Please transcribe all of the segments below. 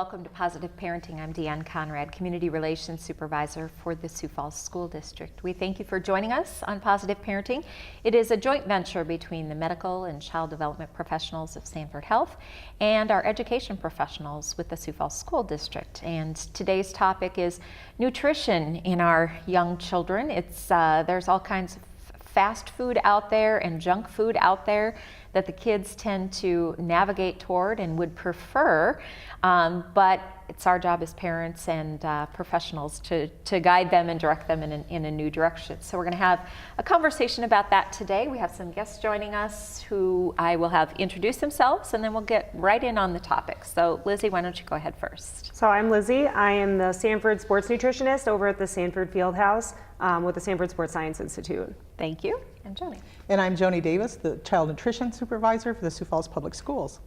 welcome to Positive Parenting. I'm Deanne Conrad, Community Relations Supervisor for the Sioux Falls School District. We thank you for joining us on Positive Parenting. It is a joint venture between the medical and child development professionals of Sanford Health and our education professionals with the Sioux Falls School District. And today's topic is nutrition in our young children. There's all kinds of fast food out there and junk food out there that the kids tend to navigate toward and would prefer, but it's our job as parents and professionals to guide them and direct them in a new direction. So we're going to have a conversation about that today. We have some guests joining us who I will have introduce themselves, and then we'll get right in on the topic. So Lizzie, why don't you go ahead first? So I'm Lizzie. I am the Sanford sports nutritionist over at the Sanford Fieldhouse with the Sanford Sports Science Institute. Thank you. And Joni. And I'm Joni Davis, the Child Nutrition Supervisor for the Sioux Falls Public Schools.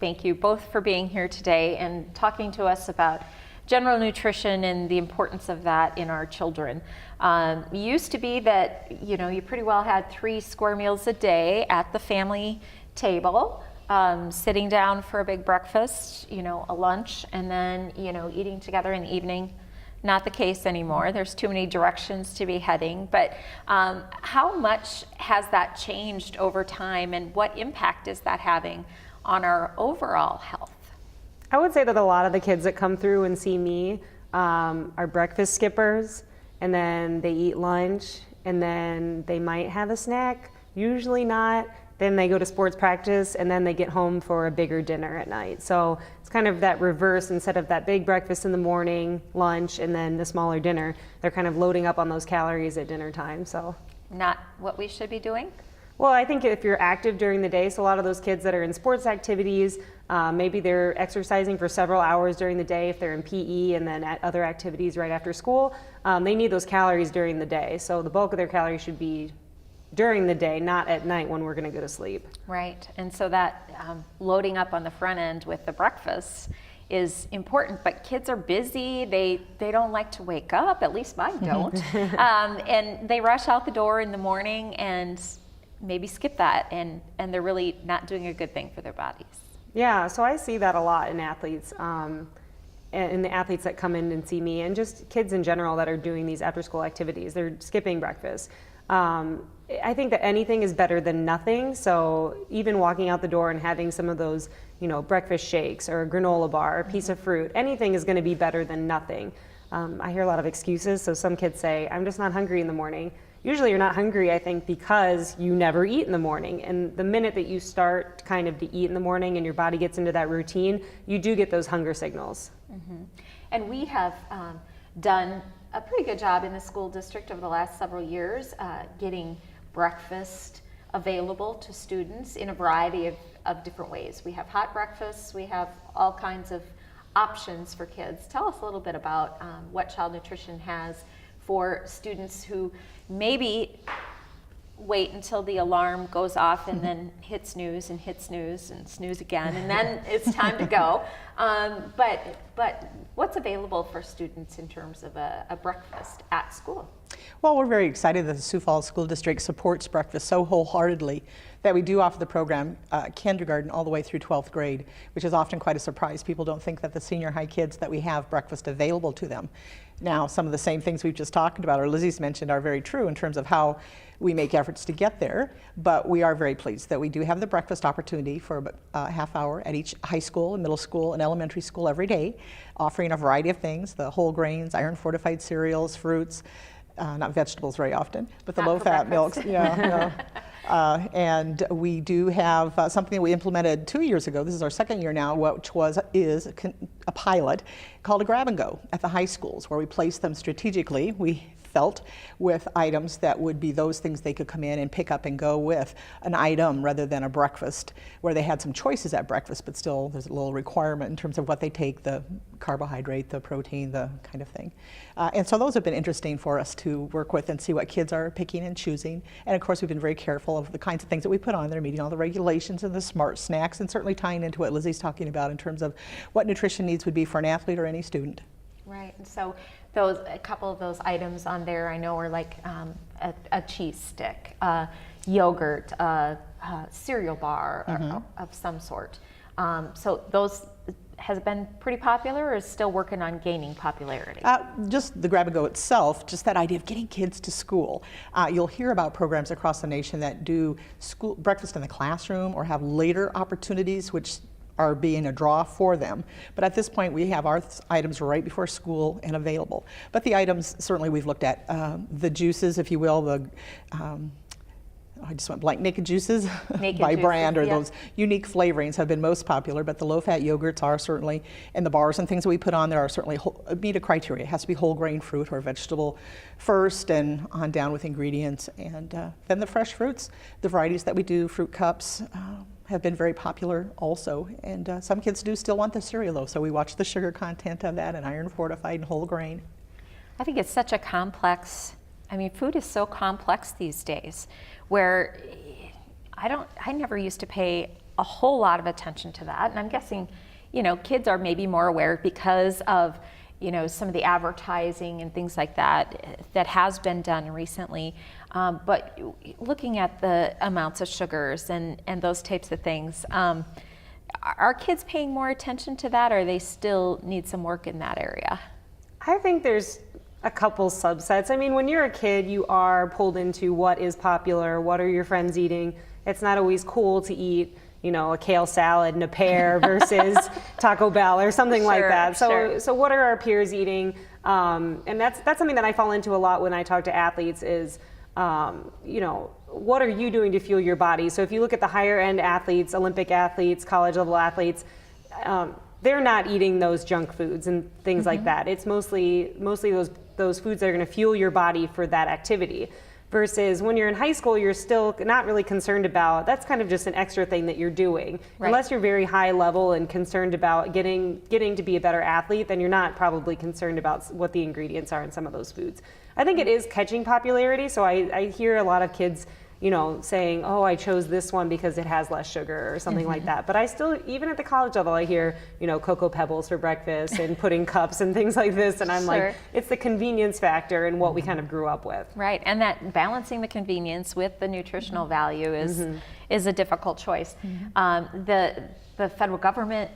Thank you both for being here today and talking to us about general nutrition and the importance of that in our children. It used to be that, you pretty well had 3 square meals a day at the family table, sitting down for a big breakfast, a lunch, and then, eating together in the evening. Not the case anymore. There's too many directions to be heading. But how much has that changed over time, and what impact is that having on our overall health? I would say that a lot of the kids that come through and see me are breakfast skippers, and then they eat lunch, and then they might have a snack, usually not. Then they go to sports practice, and then they get home for a bigger dinner at night. So it's kind of that reverse. Instead of that big breakfast in the morning, lunch, and then the smaller dinner, they're kind of loading up on those calories at dinner time. So not what we should be doing? Well, I think if you're active during the day, so a lot of those kids that are in sports activities, maybe they're exercising for several hours during the day if they're in PE and then at other activities right after school, they need those calories during the day. So the bulk of their calories should be during the day, not at night when we're going to go to sleep. Right, and so that loading up on the front end with the breakfast is important, but kids are busy, they don't like to wake up, at least mine don't, and they rush out the door in the morning and maybe skip that, and they're really not doing a good thing for their bodies. Yeah, so I see that a lot in athletes, and the athletes that come in and see me, and just kids in general that are doing these after school activities, they're skipping breakfast. I think that anything is better than nothing. So even walking out the door and having some of those, breakfast shakes or a granola bar, a piece of fruit, anything is going to be better than nothing. I hear a lot of excuses. So some kids say, I'm just not hungry in the morning. Usually you're not hungry, I think, because you never eat in the morning. And the minute that you start kind of to eat in the morning and your body gets into that routine, you do get those hunger signals. Mm-hmm. And we have done a pretty good job in the school district over the last several years getting breakfast available to students in a variety of different ways. We have hot breakfasts, we have all kinds of options for kids. Tell us a little bit about what Child Nutrition has for students who maybe wait until the alarm goes off and then hit snooze and snooze again, and then it's time to go. But what's available for students in terms of a breakfast at school? Well, we're very excited that the Sioux Falls School District supports breakfast so wholeheartedly that we do offer the program kindergarten all the way through 12th grade, which is often quite a surprise. People don't think that the senior high kids that we have breakfast available to them. Now, some of the same things we've just talked about, or Lizzie's mentioned, are very true in terms of how we make efforts to get there, but we are very pleased that we do have the breakfast opportunity for a half hour at each high school and middle school and elementary school every day, offering a variety of things, the whole grains, iron fortified cereals, fruits, not vegetables very often, but the low-fat milks. And we do have something that we implemented 2 years ago. This is our second year now, which is a pilot called a grab and go at the high schools, where we place them strategically. We felt with items that would be those things they could come in and pick up and go with an item rather than a breakfast, where they had some choices at breakfast, but still there's a little requirement in terms of what they take, the carbohydrate, the protein, the kind of thing. And so those have been interesting for us to work with and see what kids are picking and choosing. And of course, we've been very careful of the kinds of things that we put on there, meeting all the regulations and the smart snacks, and certainly tying into what Lizzie's talking about in terms of what nutrition needs would be for an athlete or any student. Right, and so a couple of those items on there I know are like a cheese stick, yogurt, cereal bar of some sort. So those has been pretty popular, or is still working on gaining popularity? Just the grab and go itself, just that idea of getting kids to school. You'll hear about programs across the nation that do school breakfast in the classroom or have later opportunities, which are being a draw for them. But at this point, we have our items right before school and available. But the items, certainly we've looked at the juices, if you will, the I just went blank. Naked juices by brand, or those unique flavorings have been most popular, but the low-fat yogurts are certainly, and the bars and things that we put on there are certainly meet a criteria. It has to be whole grain fruit or vegetable first, and on down with ingredients. And then the fresh fruits, the varieties that we do, fruit cups, have been very popular also. And some kids do still want the cereal though, so we watch the sugar content of that, and iron fortified and whole grain. I think it's such a complex, food is so complex these days, where I never used to pay a whole lot of attention to that. And I'm guessing, kids are maybe more aware because of, some of the advertising and things like that has been done recently. But looking at the amounts of sugars and those types of things, are kids paying more attention to that, or they still need some work in that area? I think there's a couple subsets. When you're a kid, you are pulled into what is popular, what are your friends eating. It's not always cool to eat, a kale salad and a pear versus Taco Bell or something like that. So what are our peers eating? And that's something that I fall into a lot when I talk to athletes is, what are you doing to fuel your body? So if you look at the higher end athletes, Olympic athletes, college level athletes, they're not eating those junk foods and things like that. It's mostly those foods that are going to fuel your body for that activity. Versus when you're in high school, you're still not really concerned about, that's kind of just an extra thing that you're doing. Right. Unless you're very high level and concerned about getting to be a better athlete, then you're not probably concerned about what the ingredients are in some of those foods. I think it is catching popularity, so I hear a lot of kids saying, oh, I chose this one because it has less sugar or something like that. But I still, even at the college level, I hear, Cocoa Pebbles for breakfast and pudding cups and things like this. And I'm like, it's the convenience factor and what we kind of grew up with. Right, and that balancing the convenience with the nutritional value is a difficult choice. The federal government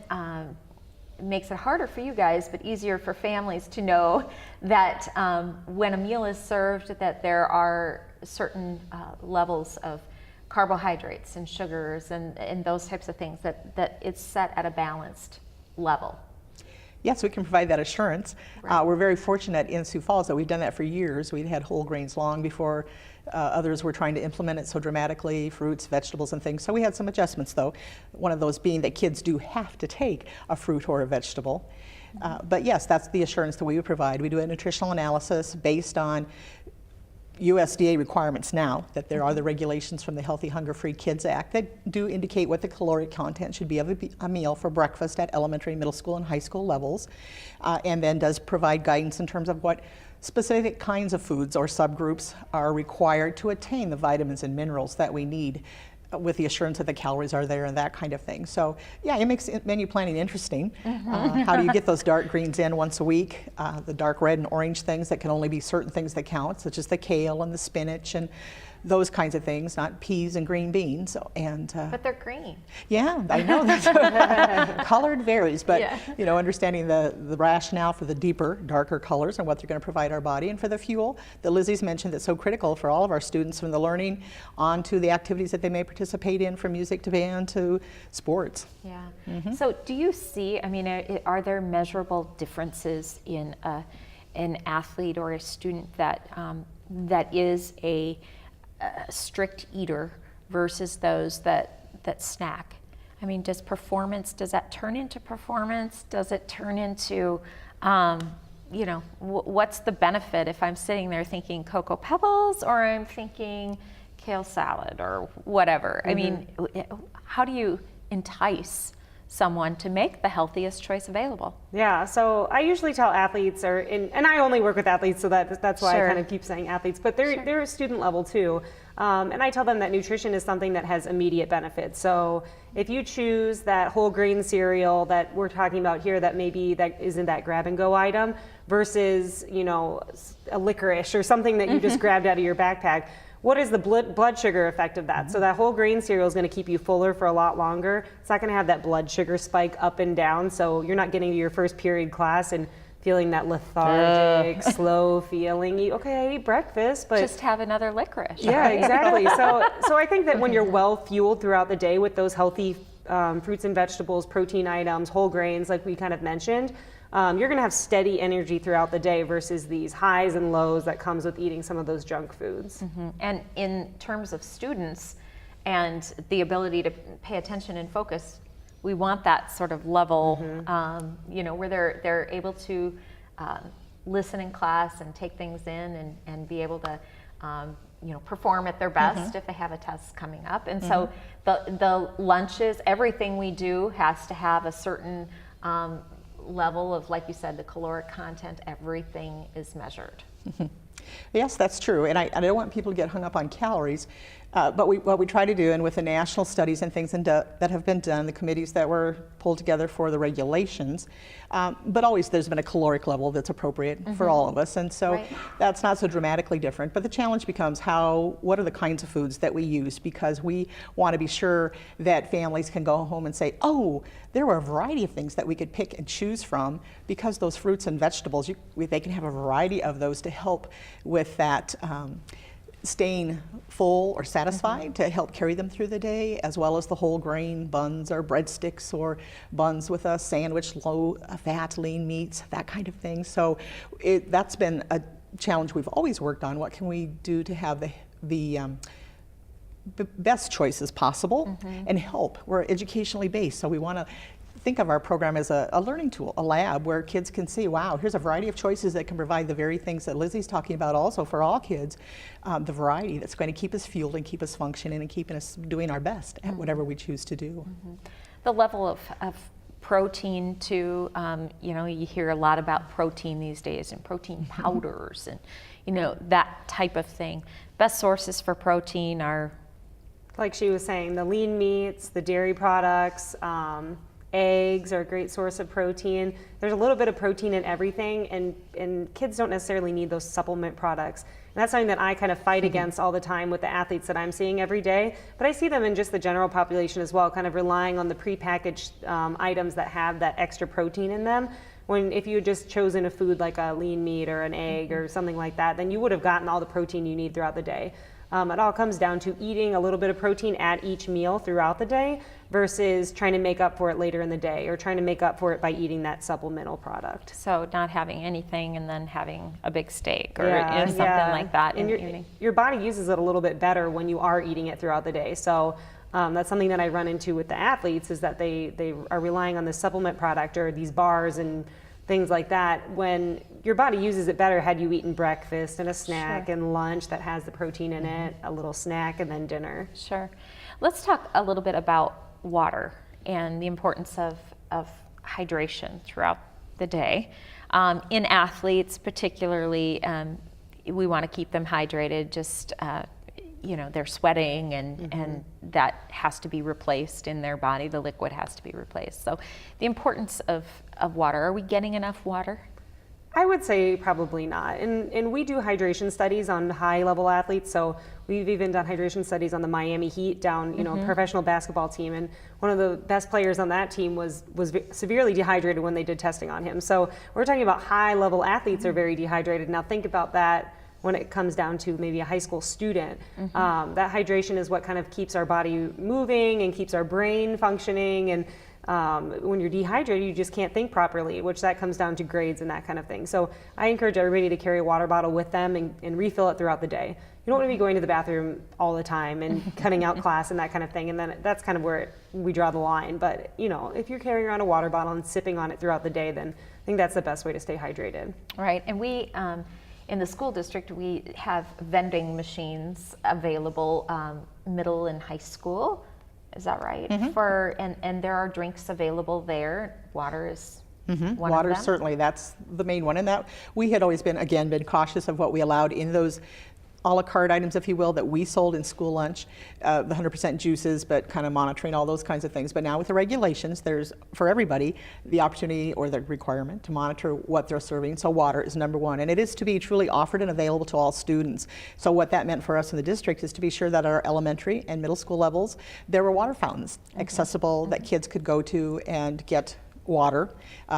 makes it harder for you guys, but easier for families to know that when a meal is served, that there are certain levels of carbohydrates and sugars and those types of things, that it's set at a balanced level. Yes, we can provide that assurance. Right. We're very fortunate in Sioux Falls that we've done that for years. We'd had whole grains long before others were trying to implement it so dramatically, fruits, vegetables, and things. So we had some adjustments, though. One of those being that kids do have to take a fruit or a vegetable. But yes, that's the assurance that we would provide. We do a nutritional analysis based on USDA requirements now, that there are the regulations from the Healthy Hunger Free Kids Act that do indicate what the caloric content should be of a meal for breakfast at elementary, middle school, and high school levels, and then does provide guidance in terms of what specific kinds of foods or subgroups are required to attain the vitamins and minerals that we need, with the assurance that the calories are there and that kind of thing. So yeah, it makes menu planning interesting. How do you get those dark greens in once a week? The dark red and orange things that can only be certain things that count, such as the kale and the spinach and those kinds of things, not peas and green beans. But they're green. Yeah, I know. That's colored varies, but understanding the rationale for the deeper, darker colors and what they're going to provide our body, and for the fuel that Lizzie's mentioned that's so critical for all of our students, from the learning on to the activities that they may participate in, from music to band to sports. Yeah. So do you see, are there measurable differences in an athlete or a student that is a strict eater versus those that snack? Does that turn into performance? Does it turn into, what's the benefit if I'm sitting there thinking Cocoa Pebbles or I'm thinking kale salad or whatever? How do you entice someone to make the healthiest choice available? Yeah, so I usually tell athletes, and I only work with athletes, so that's why I kind of keep saying athletes, but they're a student level too. And I tell them that nutrition is something that has immediate benefits. So if you choose that whole grain cereal that we're talking about here, that isn't that grab and go item, versus a licorice or something that you just grabbed out of your backpack, what is the blood sugar effect of that? So that whole grain cereal is going to keep you fuller for a lot longer. It's not going to have that blood sugar spike up and down, so you're not getting to your first period class and feeling that lethargic, slow feeling. Okay, I ate breakfast, but just have another licorice. Yeah, exactly. So I think that when you're well fueled throughout the day with those healthy fruits and vegetables, protein items, whole grains, like we kind of mentioned, you're going to have steady energy throughout the day versus these highs and lows that comes with eating some of those junk foods. And in terms of students and the ability to pay attention and focus, we want that sort of level, where they're able to listen in class and take things in and be able to, perform at their best if they have a test coming up. And so the lunches, everything we do has to have a certain level of, like you said, the caloric content. Everything is measured. Yes, that's true. And I don't want people to get hung up on calories. But what we try to do, and with the national studies and things that have been done, the committees that were pulled together for the regulations, but always there's been a caloric level that's appropriate for all of us. And so that's not so dramatically different. But the challenge becomes what are the kinds of foods that we use? Because we want to be sure that families can go home and say, oh, there were a variety of things that we could pick and choose from, because those fruits and vegetables, they can have a variety of those to help with that staying full or satisfied, to help carry them through the day, as well as the whole grain buns or breadsticks or buns with a sandwich, low fat, lean meats, that kind of thing. So that's been a challenge we've always worked on. What can we do to have the best choices possible and help? We're educationally based, so we want to think of our program as a learning tool, a lab where kids can see, wow, here's a variety of choices that can provide the very things that Lizzie's talking about also for all kids, the variety that's going to keep us fueled and keep us functioning and keeping us doing our best at whatever we choose to do. The level of protein too, you hear a lot about protein these days and protein powders and, that type of thing. Best sources for protein are, like she was saying, the lean meats, the dairy products, eggs are a great source of protein. There's a little bit of protein in everything, and kids don't necessarily need those supplement products. And that's something that I kind of fight against all the time with the athletes that I'm seeing every day. But I see them in just the general population as well, kind of relying on the prepackaged items that have that extra protein in them. When if you had just chosen a food like a lean meat or an egg or something like that, then you would have gotten all the protein you need throughout the day. It all comes down to eating a little bit of protein at each meal throughout the day versus trying to make up for it later in the day or trying to make up for it by eating that supplemental product. So not having anything and then having a big steak or something like that. And your body uses it a little bit better when you are eating it throughout the day. So that's something that I run into with the athletes, is that they are relying on the supplement product or these bars and things like that, when your body uses it better had you eaten breakfast and a snack and lunch that has the protein in it, a little snack, and then dinner. Sure. Let's talk a little bit about water and the importance of hydration throughout the day. In athletes particularly, we want to keep them hydrated. Just they're sweating and that has to be replaced in their body. The liquid has to be replaced. So the importance of water. Are we getting enough water? I would say probably not. And we do hydration studies on high level athletes. So we've even done hydration studies on the Miami Heat down, a professional basketball team. And one of the best players on that team was severely dehydrated when they did testing on him. So we're talking about high level athletes are very dehydrated. Now think about that when it comes down to maybe a high school student. That hydration is what kind of keeps our body moving and keeps our brain functioning. And when you're dehydrated, you just can't think properly, which that comes down to grades and that kind of thing. So I encourage everybody to carry a water bottle with them and refill it throughout the day. You don't want to be going to the bathroom all the time and cutting out class and that kind of thing. And then that's kind of where we draw the line. But if you're carrying around a water bottle and sipping on it throughout the day, then I think that's the best way to stay hydrated. Right. And we, in the school district, we have vending machines available middle and high school. Is that right? And there are drinks available there. Water is one Water, of them. certainly, that's the main one. And that we had always been cautious of what we allowed in those a la carte items, if you will, that we sold in school lunch, the 100% juices, but kind of monitoring all those kinds of things. But now with the regulations, there's, for everybody, the opportunity or the requirement to monitor what they're serving. So water is number one, and it is to be truly offered and available to all students. So what that meant for us in the district is to be sure that at our elementary and middle school levels, there were water fountains accessible that kids could go to and get water.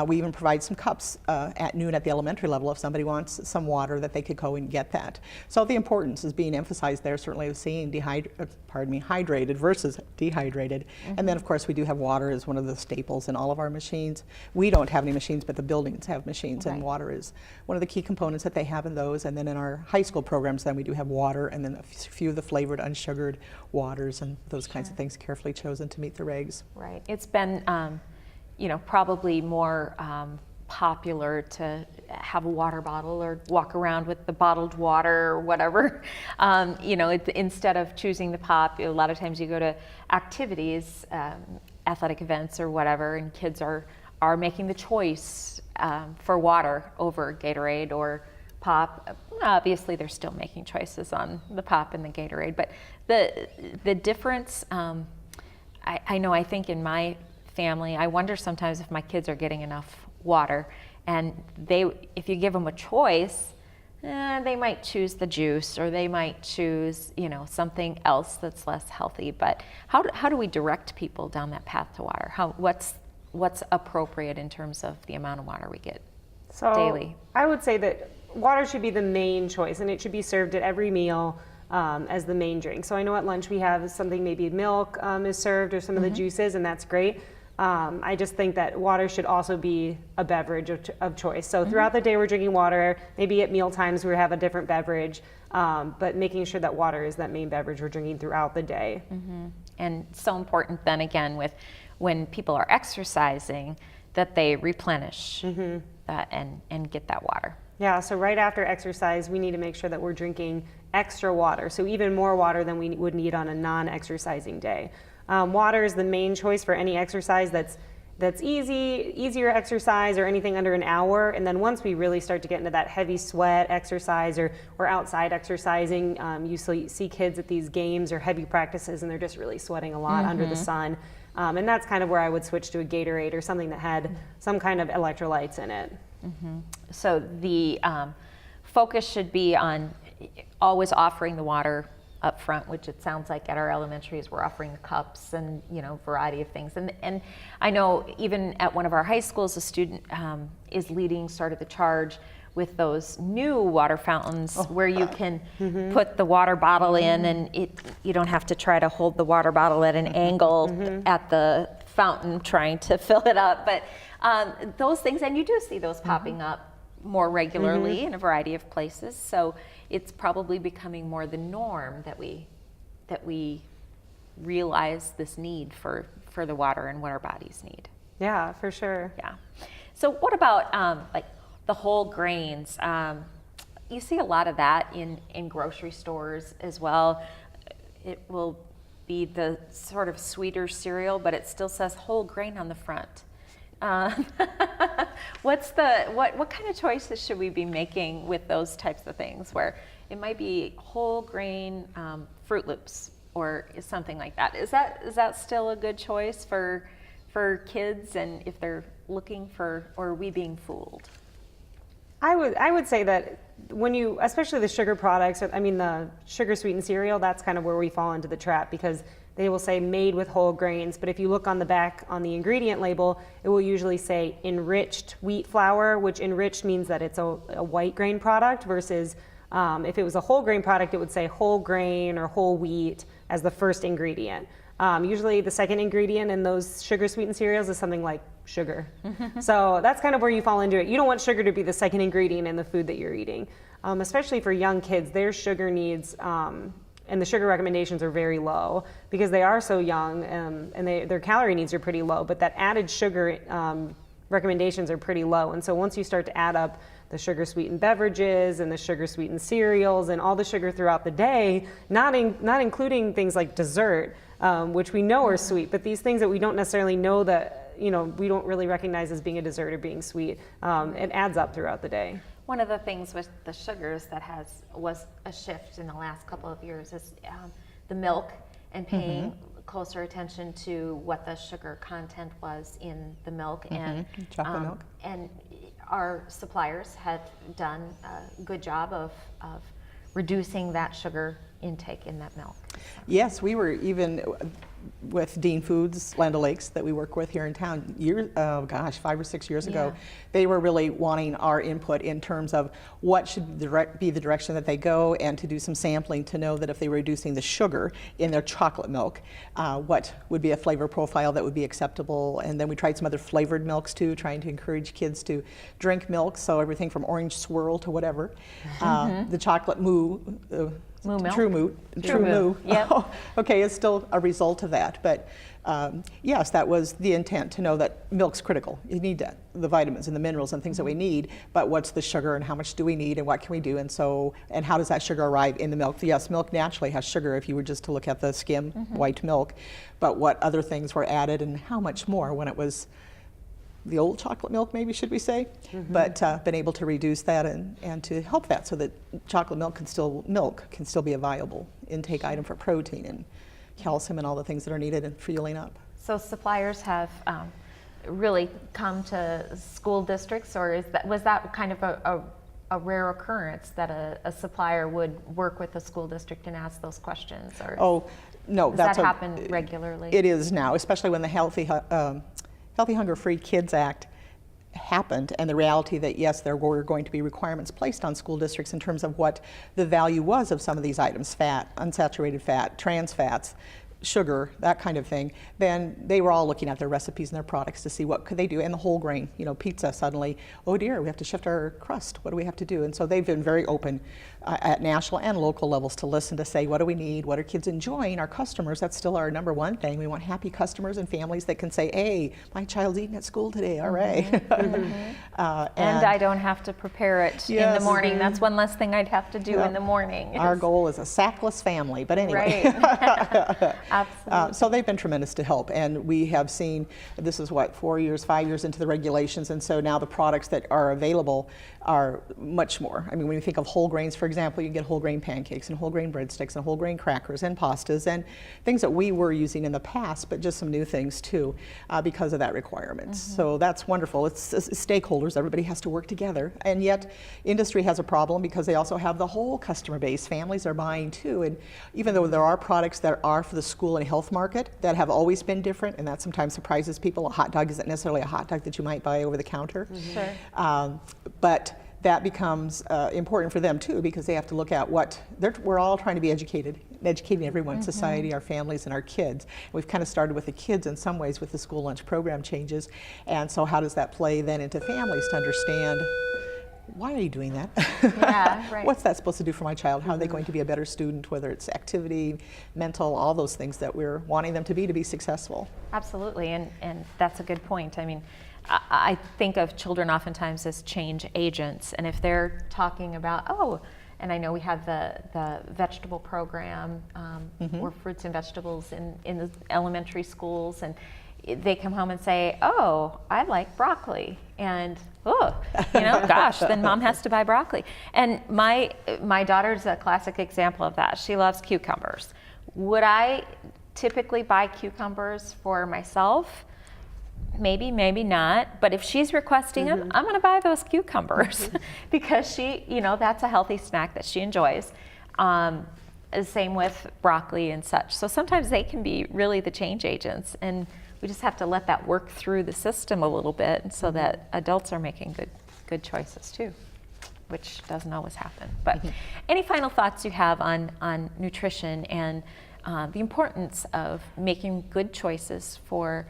We even provide some cups at noon at the elementary level if somebody wants some water, that they could go and get that. So the importance is being emphasized there, certainly, of seeing hydrated versus dehydrated. And then of course we do have water as one of the staples in all of our machines. We don't have any machines, but the buildings have machines, and water is one of the key components that they have in those. And then in our high school programs, then we do have water, and then a few of the flavored, unsugared waters and those kinds of things carefully chosen to meet the regs. Right. It's been you know, probably more popular to have a water bottle or walk around with the bottled water or whatever. You know, instead of choosing the pop, a lot of times you go to activities, athletic events or whatever, and kids are making the choice for water over Gatorade or pop. Obviously, they're still making choices on the pop and the Gatorade, but the difference, I know, I think in my family, I wonder sometimes if my kids are getting enough water, and if you give them a choice, they might choose the juice, or they might choose, you know, something else that's less healthy. But how do we direct people down that path to water? What's appropriate in terms of the amount of water we get daily? I would say that water should be the main choice, and it should be served at every meal as the main drink. So I know at lunch we have something, maybe milk is served, or some of the juices, and that's great. I just think that water should also be a beverage of choice. So throughout the day we're drinking water, maybe at meal times we have a different beverage, but making sure that water is that main beverage we're drinking throughout the day. And so important then again with when people are exercising, that they replenish that and get that water. Yeah, so right after exercise we need to make sure that we're drinking extra water, so even more water than we would need on a non-exercising day. Water is the main choice for any exercise that's easier exercise, or anything under an hour. And then once we really start to get into that heavy sweat exercise, or outside exercising, you see kids at these games or heavy practices, and they're just really sweating a lot under the sun. And that's kind of where I would switch to a Gatorade or something that had some kind of electrolytes in it. So the focus should be on always offering the water up front, which it sounds like at our elementaries we're offering the cups and, you know, variety of things. And I know even at one of our high schools, a student is leading sort of the charge with those new water fountains where you can put the water bottle in, and you don't have to try to hold the water bottle at an angle at the fountain trying to fill it up. But those things, and you do see those popping up more regularly in a variety of places. So it's probably becoming more the norm that we realize this need for the water and what our bodies need. Yeah, for sure. Yeah. So what about like the whole grains? You see a lot of that in grocery stores as well. It will be the sort of sweeter cereal, but it still says whole grain on the front. What kind of choices should we be making with those types of things, where it might be whole grain Fruit Loops or something like that? Is that still a good choice for kids, and if they're looking for, or are we being fooled? I would say that when you, especially the sugar products, I mean the sugar sweetened cereal, that's kind of where we fall into the trap, because they will say made with whole grains, but if you look on the back on the ingredient label, it will usually say enriched wheat flour, which enriched means that it's a white grain product, versus if it was a whole grain product, it would say whole grain or whole wheat as the first ingredient. Usually the second ingredient in those sugar sweetened cereals is something like sugar. So that's kind of where you fall into it. You don't want sugar to be the second ingredient in the food that you're eating. Especially for young kids, their sugar needs and the sugar recommendations are very low because they are so young, and their calorie needs are pretty low, but that added sugar recommendations are pretty low. And so once you start to add up the sugar sweetened beverages and the sugar sweetened cereals and all the sugar throughout the day, not including things like dessert, which we know are sweet, but these things that we don't necessarily know that, we don't really recognize as being a dessert or being sweet, it adds up throughout the day. One of the things with the sugars that was a shift in the last couple of years is the milk, and paying closer attention to what the sugar content was in the milk, and chocolate milk. And our suppliers have done a good job of reducing that sugar intake in that milk. Yes, we were even with Dean Foods, Land O'Lakes, that we work with here in town, 5 or 6 years ago, they were really wanting our input in terms of what should be the direction that they go, and to do some sampling to know that if they were reducing the sugar in their chocolate milk, what would be a flavor profile that would be acceptable. And then we tried some other flavored milks too, trying to encourage kids to drink milk, so everything from orange swirl to whatever. The chocolate moo, True Moo. Yep. Okay, it's still a result of that. But yes, that was the intent, to know that milk's critical. You need that, the vitamins and the minerals and things that we need, but what's the sugar and how much do we need and what can we do? And how does that sugar arrive in the milk? Yes, milk naturally has sugar if you were just to look at the skim white milk, but what other things were added and how much more when it was the old chocolate milk, maybe, should we say, but been able to reduce that and to help that, so that chocolate milk can still be a viable intake item for protein and calcium and all the things that are needed in fueling up. So suppliers have really come to school districts, or was that kind of a rare occurrence that a supplier would work with a school district and ask those questions? Or Oh, no, does that happen regularly? It is now, especially when the Healthy Hunger Free Kids Act happened, and the reality that yes, there were going to be requirements placed on school districts in terms of what the value was of some of these items, fat, unsaturated fat, trans fats, sugar, that kind of thing, then they were all looking at their recipes and their products to see what could they do. And the whole grain, pizza, suddenly, oh dear, we have to shift our crust. What do we have to do? And so they've been very open at national and local levels to listen, to say, what do we need? What are kids enjoying? Our customers, that's still our number one thing. We want happy customers and families that can say, hey, my child's eating at school today, all right. And I don't have to prepare it in the morning. That's one less thing I'd have to do in the morning. Our goal is a sackless family, but anyway. Right. Absolutely. So they've been tremendous to help, and we have seen, this is what, 4 years, 5 years into the regulations, and so now the products that are available are much more. I mean, when you think of whole grains, for example, you can get whole grain pancakes and whole grain breadsticks and whole grain crackers and pastas and things that we were using in the past, but just some new things too, because of that requirement. So that's wonderful. It's stakeholders, everybody has to work together, and yet industry has a problem because they also have the whole customer base. Families are buying too, and even though there are products that are for the school and health market that have always been different, and that sometimes surprises people. A hot dog isn't necessarily a hot dog that you might buy over the counter. Sure. But that becomes important for them too, because they have to look at what we're all trying to be educated, educating everyone, society, our families, and our kids. We've kind of started with the kids in some ways with the school lunch program changes, and so how does that play then into families to understand, why are you doing that? Yeah, right. What's that supposed to do for my child? How are they going to be a better student, whether it's activity, mental, all those things that we're wanting them to be successful? Absolutely, and that's a good point. I mean, I think of children oftentimes as change agents, and if they're talking about, and I know we have the vegetable program or fruits and vegetables in the elementary schools, and they come home and say, oh, I like broccoli, and gosh, then mom has to buy broccoli. And my daughter's a classic example of that. She loves cucumbers. Would I typically buy cucumbers for myself? Maybe, maybe not. But if she's requesting them, I'm going to buy those cucumbers because she, that's a healthy snack that she enjoys. Same with broccoli and such. So sometimes they can be really the change agents, and we just have to let that work through the system a little bit, so that adults are making good choices too, which doesn't always happen. But any final thoughts you have on nutrition and the importance of making good choices for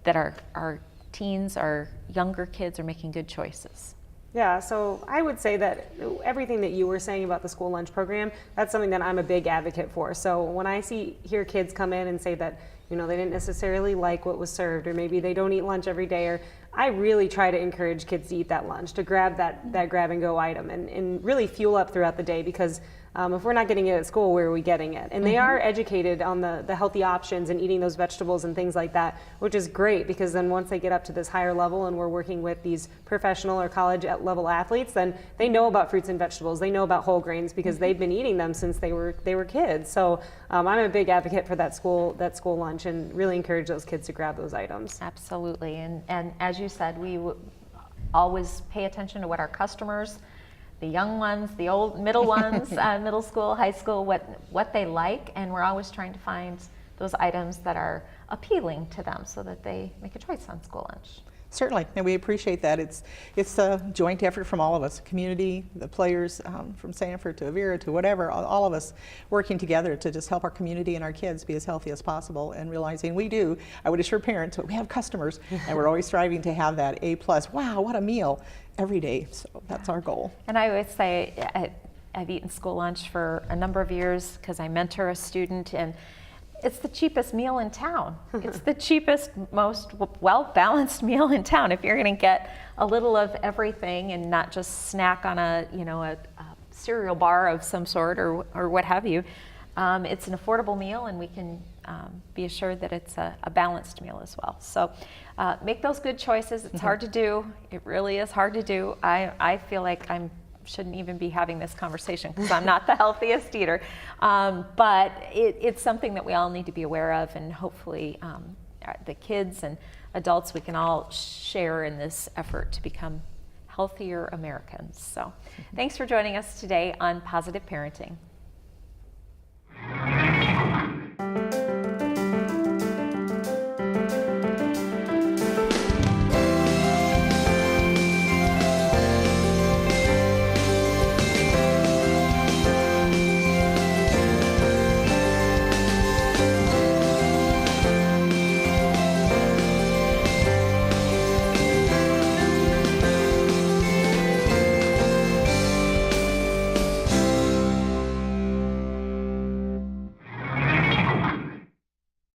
that our teens, our younger kids are making good choices? Yeah, so I would say that everything that you were saying about the school lunch program, that's something that I'm a big advocate for. So when I hear kids come in and say that, they didn't necessarily like what was served, or maybe they don't eat lunch every day, or I really try to encourage kids to eat that lunch, to grab that grab and go item and really fuel up throughout the day, because If we're not getting it at school, where are we getting it? And they are educated on the healthy options and eating those vegetables and things like that, which is great, because then once they get up to this higher level and we're working with these professional or college level athletes, then they know about fruits and vegetables. They know about whole grains because they've been eating them since they were kids. So I'm a big advocate for that school lunch, and really encourage those kids to grab those items. Absolutely. And as you said, we always pay attention to what our customers, the young ones, the old middle ones, middle school, high school, what they like, and we're always trying to find those items that are appealing to them so that they make a choice on school lunch. Certainly, and we appreciate that. It's a joint effort from all of us, community, the players from Sanford to Avera to whatever, all of us working together to just help our community and our kids be as healthy as possible, and realizing we do. I would assure parents, we have customers, and we're always striving to have that A+. Wow, what a meal every day. So that's our goal. And I always say I've eaten school lunch for a number of years because I mentor a student, and it's the cheapest meal in town. It's the cheapest, most well-balanced meal in town. If you're going to get a little of everything and not just snack on a cereal bar of some sort or what have you, it's an affordable meal, and we can be assured that it's a balanced meal as well. So make those good choices. It's hard to do. It really is hard to do. I feel like I shouldn't even be having this conversation because I'm not the healthiest eater. But it's something that we all need to be aware of, and hopefully the kids and adults, we can all share in this effort to become healthier Americans. So thanks for joining us today on Positive Parenting.